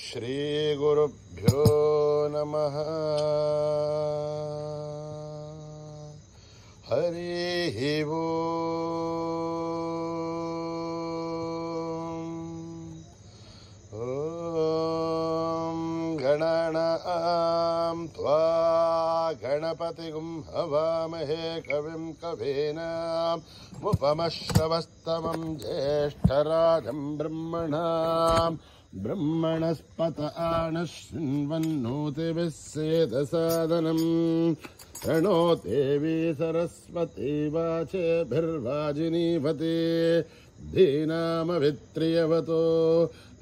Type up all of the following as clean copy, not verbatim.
श्रीगुरुभ्यो नमः। हरिः ॐ गणानां त्वा गणपतिगुं हवामहे कविं कवीनामुपमश्रवस्तमं ज्येष्ठराजं ब्रह्मणस्पत आनशृण्वन्नोतिभिः सेदसादनम् प्रणो देवी सरस्वती वाचेभिर्वाजिनीवती धीनामभित्रियवतो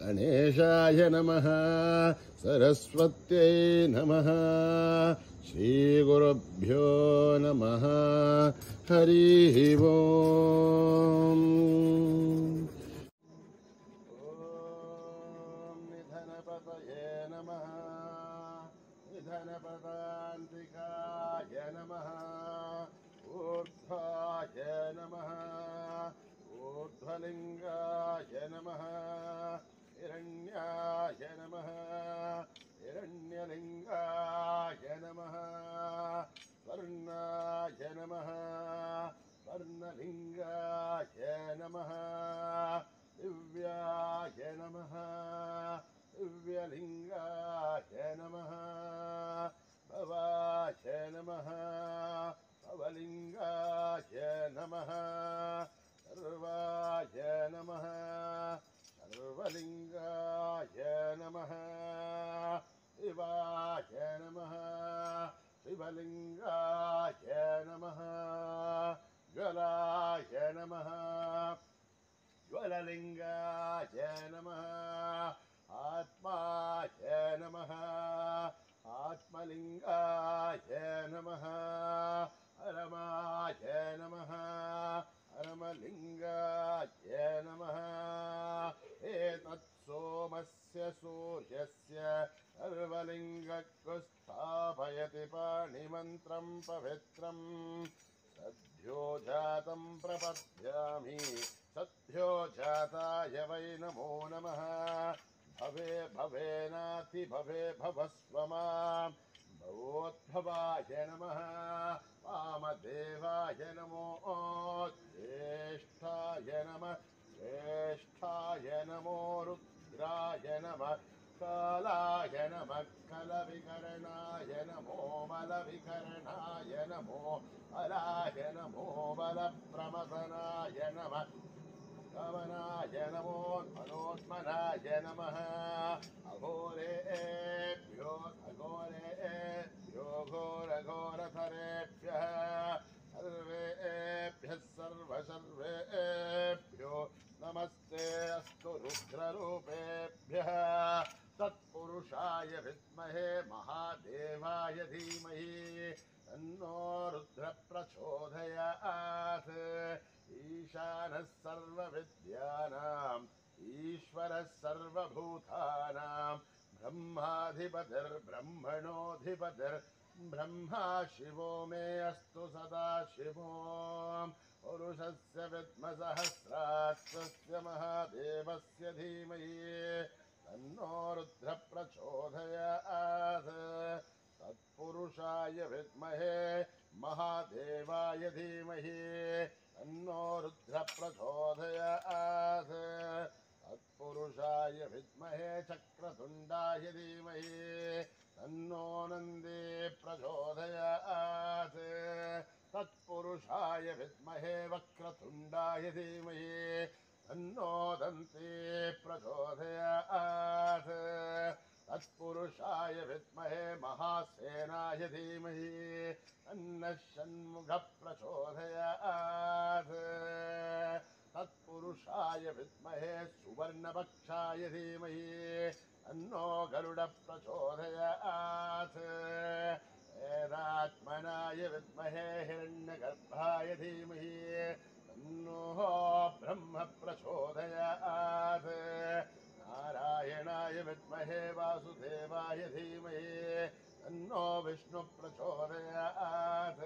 गणेशाय नमः सरस्वत्यै नमः। श्रीगुरुभ्यो नमः। हरिः ओम्। निधनपतये नमः। निधनपदान्तिकाय नमः। ऊर्ध्वाय नमः। ऊर्ध्वलिङ्गाय नमः। हिरण्याय नमः। हिरण्यलिङ्गाय नमः। वर्णाय नमः। वर्णलिङ्गाय नमः। दिव्याय नमः। दिव्यलिङ्गाय नमः। भवाय नमः। भवलिङ्गाय नमः। सर्वाय नमः। सर्वलिङ्गाय नमः। शिवाय नमः। शिवलिङ्गाय नमः। ज्वलाय नमः। ज्वललिङ्गाय नमः। आत्माय नमः। आत्मलिङ्गाय नमः। परमाय नमः। परमलिङ्गाय नमः। एतत् सोमस्य सूर्यस्य सर्वलिङ्गको स्थापयति पाणिमन्त्रं पवित्रम् सद्यो जातं प्रपद्यामि। सद्यो जाताय वै नमो नमः। भवे भवेनाति भवे भवस्व मां। भवोद्भवाय नमः। वामदेवाय नमो। ज्येष्ठाय नमः। ज्येष्ठाय नमो। रुद्राय नमः। कालाय नमः। कलविकरणाय नमो। मलविकरणाय नमो। अलाय नमो। बलप्रमथनाय नमः। गमनाय नमो। मनोत्मनाय नमः। अघोरेभ्यो अघोरेभ्यो घोरघोरधरेभ्यः सर्वेभ्यः सर्वसर्वेभ्यो नमस्ते अस्तु रुद्ररूपेभ्यः। तत्पुरुषाय विद्महे महादेवाय धीमहि तन्नो रुद्र प्रचोदयात्। ईशानः सर्वविद्यानाम् ईश्वरः सर्वभूतानां ब्रह्माधिपतिर्ब्रह्मणोऽधिपतिर्ब्रह्मा शिवो मे अस्तु सदा शिवो। पुरुषस्य विद्मसहस्राक्षस्य महादेवस्य धीमहि तन्नो रुद्र प्रचोदयात्। तत्पुरुषाय विद्महे महादेवाय धीमहि तन्नो रुद्र प्रचोदयात्। तत्पुरुषाय विद्महे चक्रतुण्डाय धीमहि तन्नो नन्दी प्रचोदयात्। तत्पुरुषाय विद्महे वक्रतुण्डाय धीमहि तन्नो दन्ती प्रचोदयात्। तत्पुरुषाय विद्महे महासेनाय धीमहि तन्नः षण्मुखः प्रचोदयात्। तत्पुरुषाय विद्महे सुवर्णपक्षाय धीमहि तन्नो गरुड प्रचोदयात्। वेदात्मनाय विद्महे हिरण्यगर्भाय धीमहि तन्नो ब्रह्म प्रचोदयात्। नारायणाय विद्महे वासुदेवाय धीमहि तन्नो विष्णु प्रचोदयात्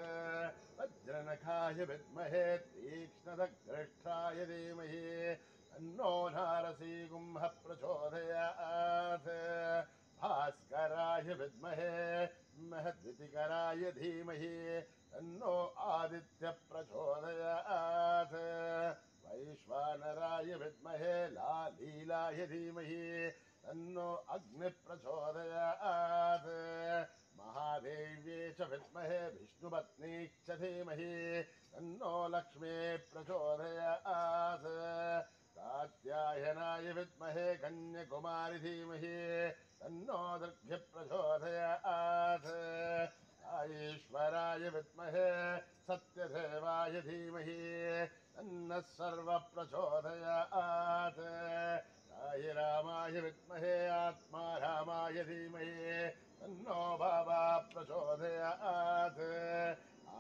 वज्रनखाय विद्महे तीक्ष्णदग्रष्टाय धीमहि तन्नो नारसिंहः प्रचोदयात् भास्कराय विद्महे महद्वितिकराय धीमहि तन्नो आदित्य प्रचोदयात् वैश्वानराय विद्महे लालीलाय धीमहि तन्नो अग्नि प्रचोदयात् महादेव्ये च विद्महे विष्णुपत्नी च धीमहि तन्नो लक्ष्मी प्रचोदयात् कात्यायनाय विद्महे कन्याकुमारि धीमहि तन्नो दुर्गे प्रचोदयात् ईश्वराय विद्महे सत्यदेवाय धीमहि तन्नः सर्वः प्रचोदयात् साई रामाय विद्महे आत्मा रामाय धीमहि तन्नो बाबा प्रचोदयात्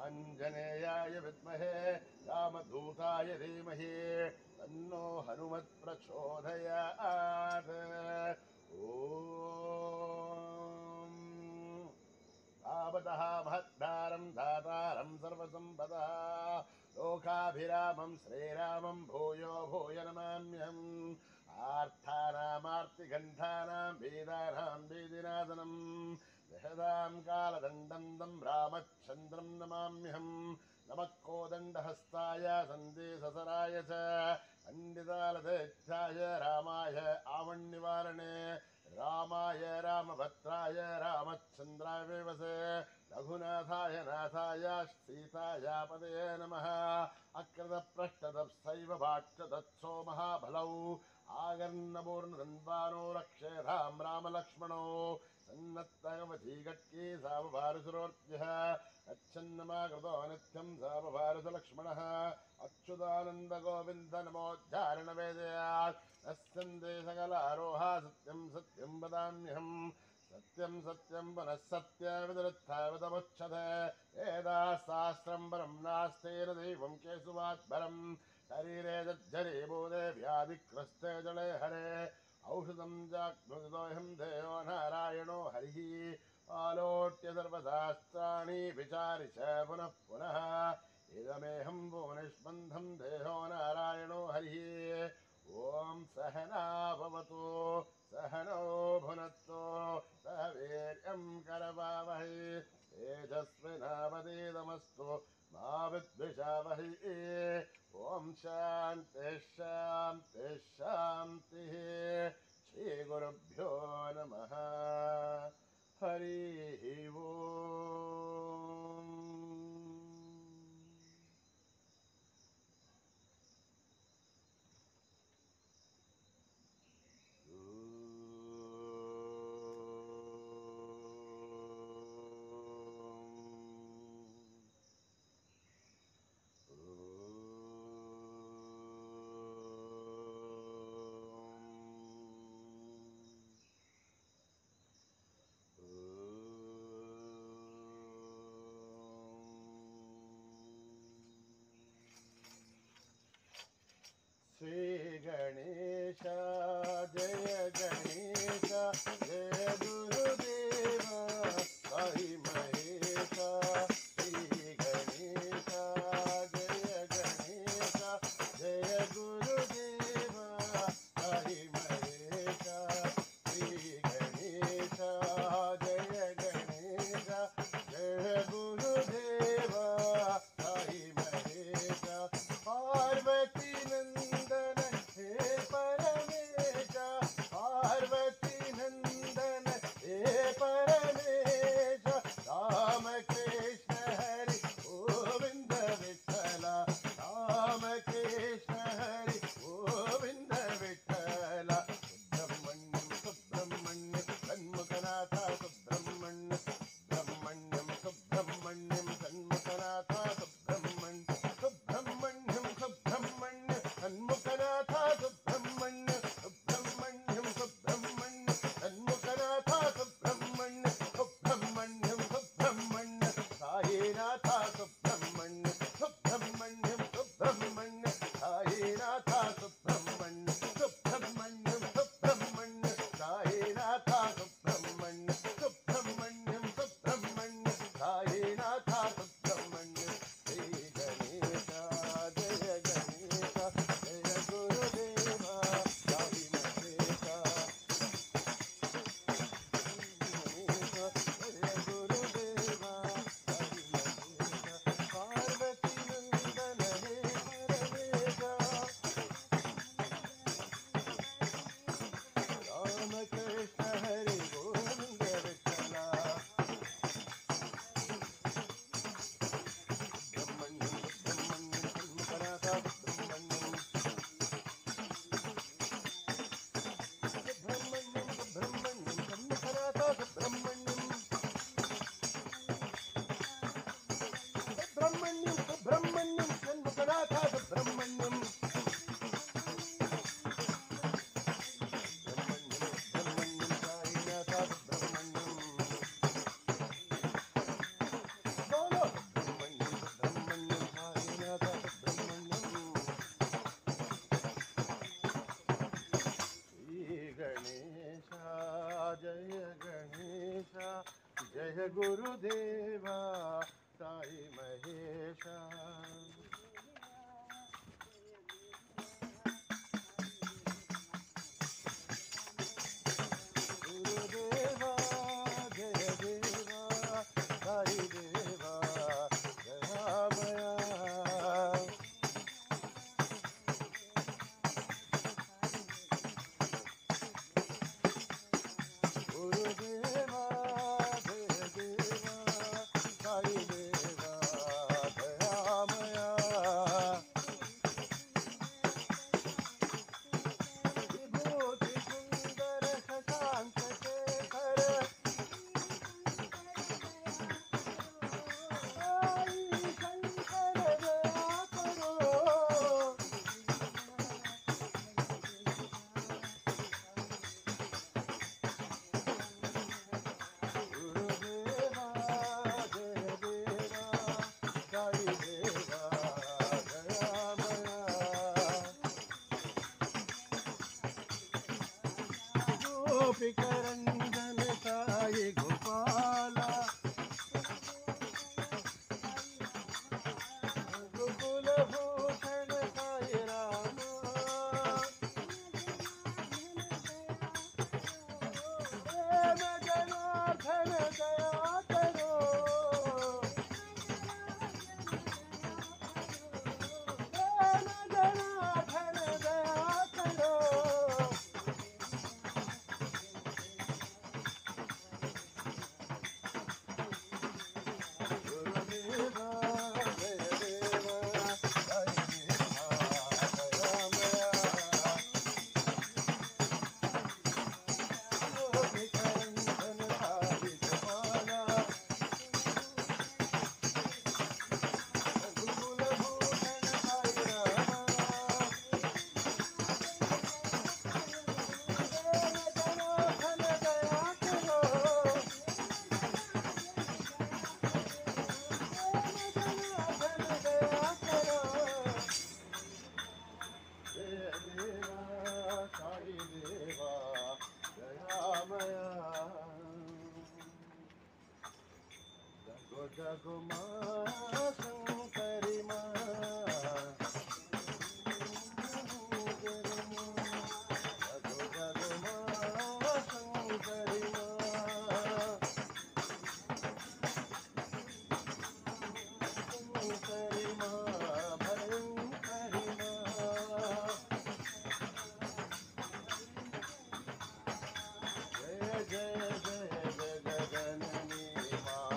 आञ्जनेयाय विद्महे रामदूताय धीमहि तन्नो हनुमत् प्रचोदयात् तावतः महद्दारं दातारं सर्वसम्पदः लोकाभिरामं श्रीरामं भूयो भूय नमाम्यहम् आर्तानामार्तिगन्धानां वेदानां वेदिनादनं जहदां कालदण्डं तं रामचन्द्रं नमाम्यहम् नमः कोदण्डहस्ताय सन्देशसराय च पण्डितालदेध्याय रामाय आवण्निवारणे रामाय रामभद्राय रामचन्द्राय वेवसे रघुनाथाय नाथाय सीताय पदये नमः अकृतपृष्ठदप्सैव भाक्षदत्सो महाबलौ आगर्णपूर्णदन्वानो रक्षेधां रामलक्ष्मणौ सन्नत्तगवती गट्की सावभारुसुरोर्भ्यः अच्छन्नमाकृतो नित्यं सावभारुसलक्ष्मणः अच्युतानन्दगोविन्द नमोद्धारणवेदयात् नस्यन्ते सकलारोहा सत्यं सत्यं वदाम्यहम् सत्यं सत्यं पुनः सत्यविदुरुत्थाविदमुच्यते वेदाशास्त्रं परं नास्ति न दैवं केशवात्परं शरीरे जर्जरीभूते व्याधिग्रस्ते जले हरे औषधं जाग्नुदितोऽहं देयो नारायणो हरिः आलोट्य सर्वशास्त्राणि विचारि च पुनः पुनः इदमेहं भुवनेष्बन्धं देहो नारायणो हरिः ॐ सहना भवतु सहनो भुनक्तु सह वीर्यं करवावहै तेजस्विनावधीतमस्तु मा विद्विषावहै ॐ शान्तिः शान्तिः शान्तिः श्रीगुरुभ्यो नमः हरिः ओम् श्री गणेश जय गणेश जय गुरुदेव साई महेश श्री गणेश जय गणेश जय गुरुदेव साई महेश श्री गणेश जय गणेश जय गुरुदेव साई महेश पार्वती नंदन हे परमेश जय गुरुदेवा साई महेशा गुरुदेवा जय देवा साई देवा दयामया गुरुदेवा जय देवा साई देवा दयामया विभूति सुंदर शशांक शेखर साई शंकर दया करो गुरुदेवा जय देवा साई देवा दयामया गोपिकरंजन साई गोपाला गोकुल भूषण साई रामा प्रेम जनार्दन दया करो प्रेम जनार्दन दया करो गुरुदेवा जय देवा साई देवा दयामया गोपिकरंजन साई गोपाला गोकुल भूषण साई रामा प्रेम जनार्दन दया करो जनार्दन दया करो जय देवा साई देवा दयामया जगो जगो माँ शंकरी माँ जगो जगो माँ शंकरी माँ शंकरी माँ भयंकरी माँ जय जय जय जगजननी माँ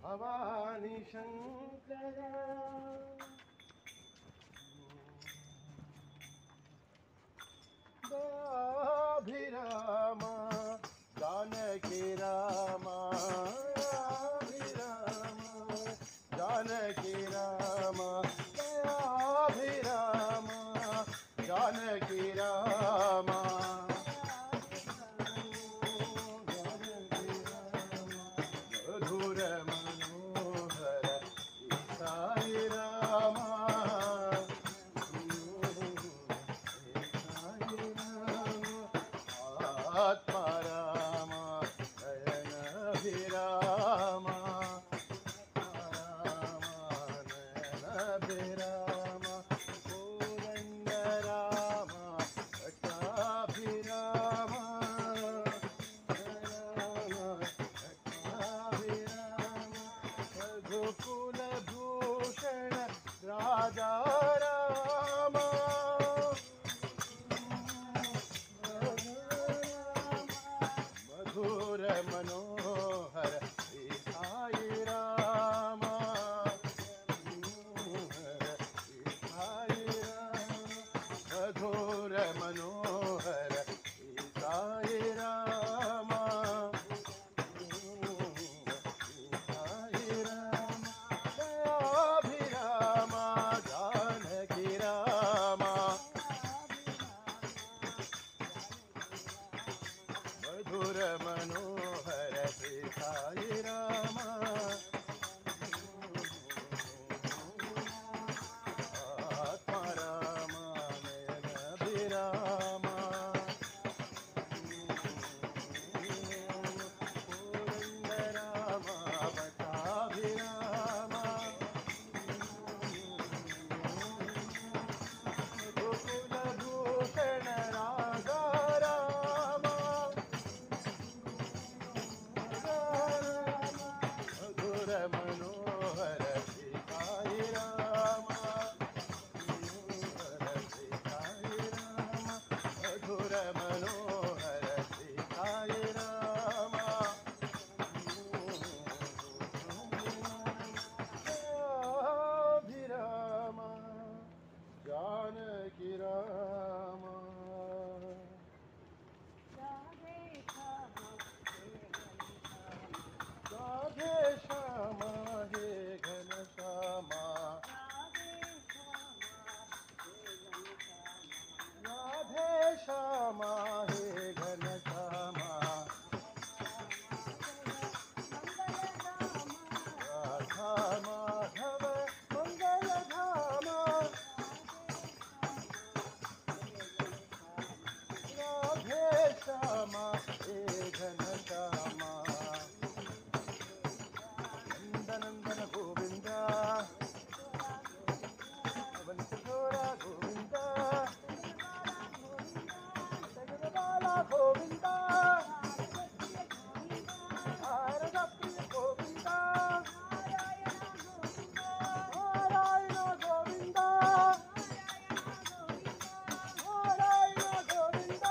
भवानी शंकरा दयाभिरामा जानकी रामा दयाभिरामा जानकी रामा दयाभिरामा जानकी रामा मधुर मनोहर साई रामा आत्मा रामा नयन विरामा नयन विरामा गोविंद रामा भट्टाभिरामा रघुकुल भूषण राजा रामा मधुर मनोहर साई रामा साई रामा मधुर मनोहर साई रामा साई रामा दयाभिरामा जानकी रामा मधुर मनोहर साई रामा आत्मा रामा नयन विरामा गोविंद रामा भट्टाभिरामा गोकुल भूषण राजा रामा मधुर मनोहर साई रामा मधुर मनोहर साई रामा दयाभिरामा जानकी रामा राधे श्यामा हे घनश्यामा राधे श्यामा हे घनश्यामा राधा माधव मंगल धामा राधे श्यामा हे घनश्यामा नंदन गोविंद वंशोरा गोविंद जगदबाला गोविंद भारतप्रिय गोविंद नारायण गोविंद नारायण गोविंद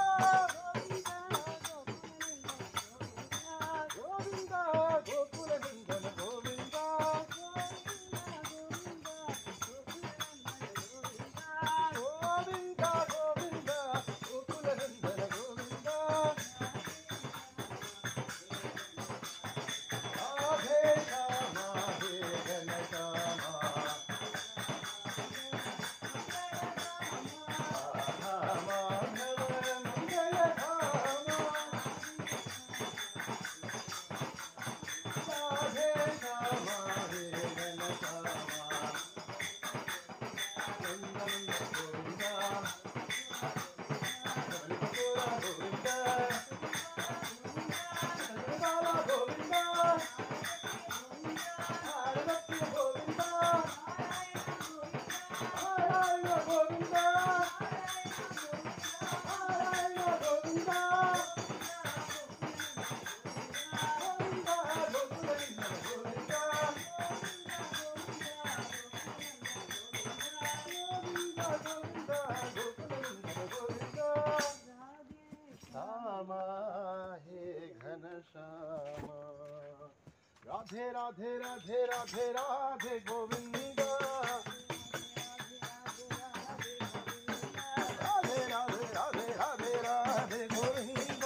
गोविंद गोकुल नंदन गोविंद गोविंद गोविंद गोकुल नंदन गोविंद राधे श्यामा हे घनश्यामा राधा माधव मंगल धामा राधे श्यामा हे घनश्यामा नंदन गोविंद वंशोरा गोविंद जगदबाला गोविंद भारतप्रिय गोविंद नारायण गोविंद नारायण गोविंद गोविंद गोकुल नंदन गोविंद श्यामा हे घनश्यामा राधे राधे राधे राधे राधे गोविंद राधे राधे राधे राधे राधे गोविंद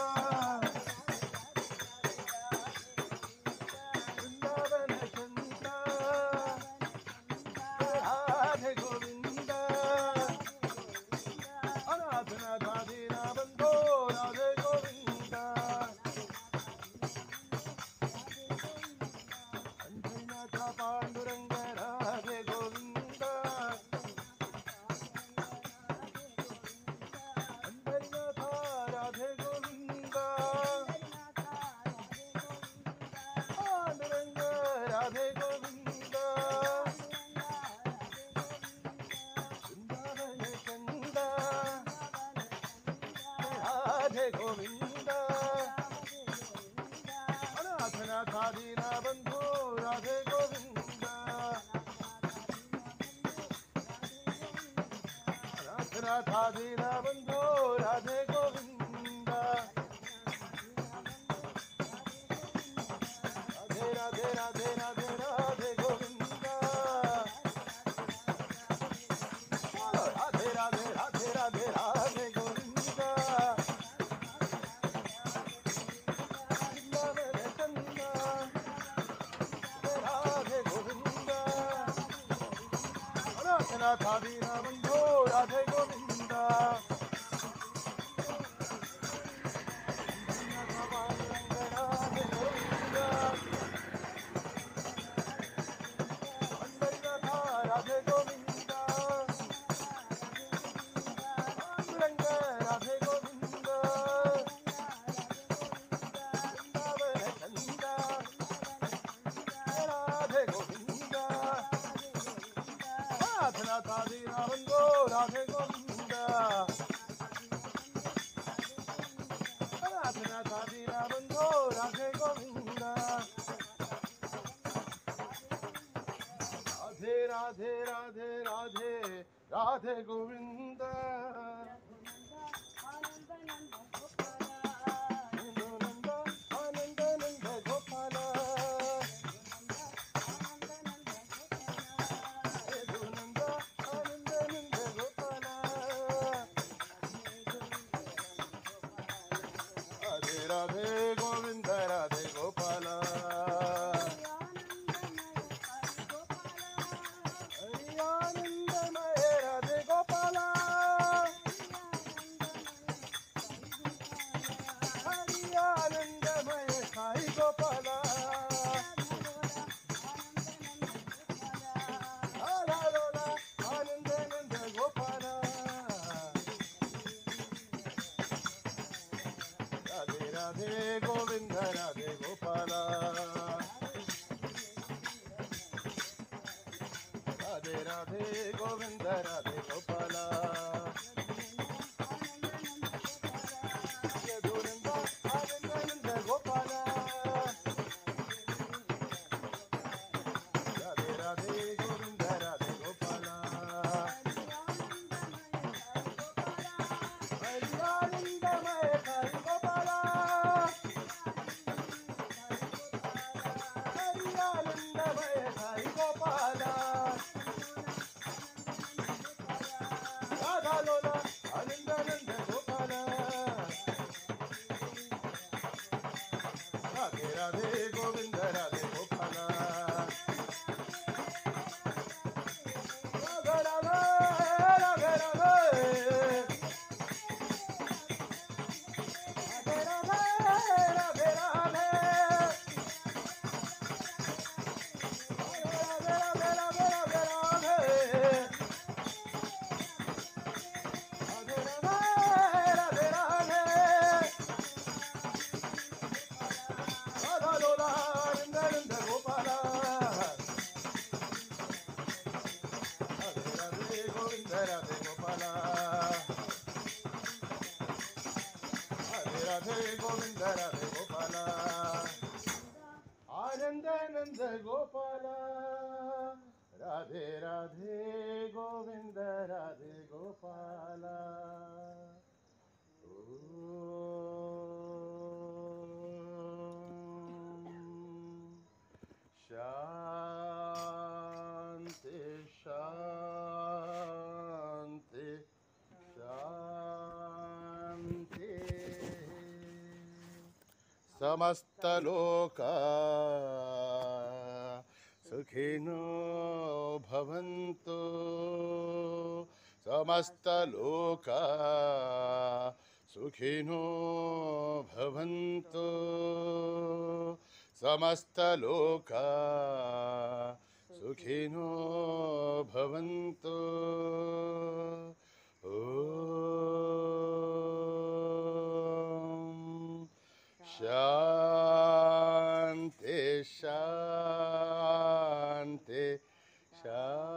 वृंदावन चंद राधे गोविंद अनाथना दादीना बंधो राधे गोविंद पांडुरंग राधे गोविंद अंबरनाथ राधे गोविंद पांडुरंग राधे गोविंद वृंदावन चंद राधे गोविंद अनाथनाथ दीना बंधु राधे गोविंद अनाथनाथ दीना बंधु राधे गोविंद राधे राधे राधे राधे राधे गोविंद राधे राधे राधे राधे राधे गोविंद राधे गोविंद अनाथनाथ दीना बंधो राधे गोविंद राधे गोविंद अंबरनाथ राधे गोविंद पांडुरंग राधे गोविंद वृंदावन चंद राधे गोविंद अनाथनाथ दीना बंधो राधे गोविंद अनाथनाथ दीना बंधो राधे गोविंद राधे राधे राधे राधे राधे गोविंद आनंद आनंद नंद गोपाल आनंद आनंद नंद गोपाल राधे राधे गोविंद राधे गोपाल आनंदमय राधे गोपाल हरि आनंदमय साई गोपाल राधा लोला आनंद नंद गोपाल राधे राधे गोविंद राधे गोपाल राधे राधे गोविंद राधे गोपाल यदुनंद आनंद नंद गोपाल राधे राधे गोविंद राधे गोपाल हरि आनंदमय साई गोपाल हरि आनंदमय साई गोपाल राधा लोला आनंद नंद गोपाल राधे राधे गोविंद राधे गोपाल राधे राधे राधे राधे राधे राधे राधे राधे राधे गोपाल राधे गोविंद राधे गोपाल आनंद नंद गोपाल राधे राधे गोविंद राधे गोपाल समस्तलोका सुखिनो भवन्तु समस्तलोका सुखिनो भवन्तु समस्तलोका सुखिनो भवन्तु शांति शांति शांति।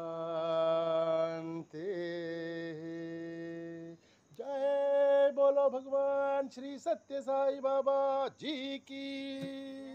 जय बोलो भगवान श्री सत्य साई बाबा जी की।